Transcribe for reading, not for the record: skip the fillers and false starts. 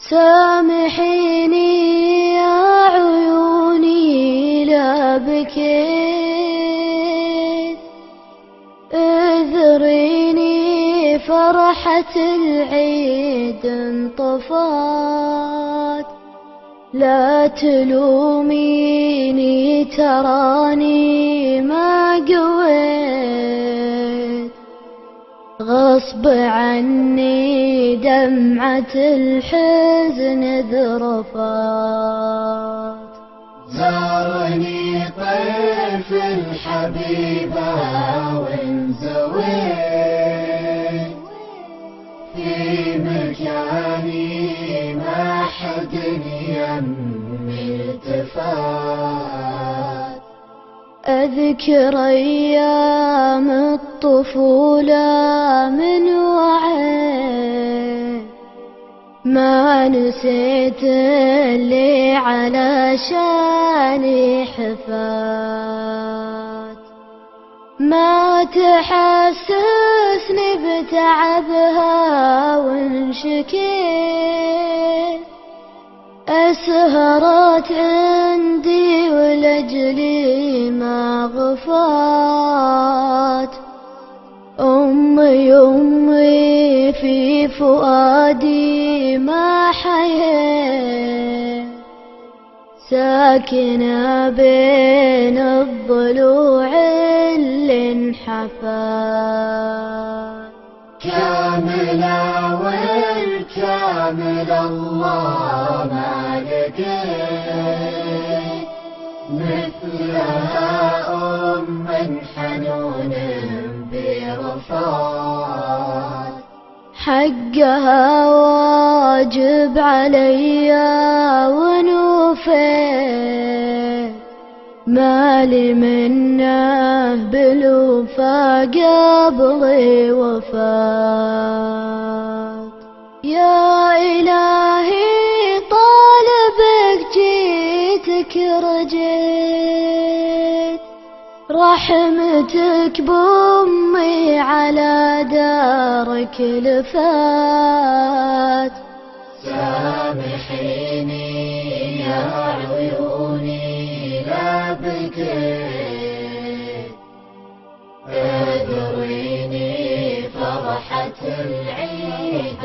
سامحيني يا عيوني لا بكيت، اذريني فرحة العيد انطفات، لا تلوميني تراني ما قويت، غصب عني دمعة الحزن ذرفات. زارني طيف الحبيبة وانزويت، في مكاني ما حد يمي التفات. أذكر أيام الطفولة من وعي، ما نسيت اللي علشاني حفات، ما تحسسني بتعبها وانشكيت، أسهرت عندي ولأجلي ما غفات. أمي أمي في فؤادي ما حييت، ساكنة بين الضلوع اللي انحفات. كاملة والكامل الله ما لقيت، مثلها حنون برفات. حقها واجب عليا ونوفيت، مالي منه بالوفا قبل وفات. يا إلهي طالبك جيتك رجيت، رحمتك بأمي على دارك لفات. سامحيني يا عيوني لا بكيت، اذريني فرحة العيد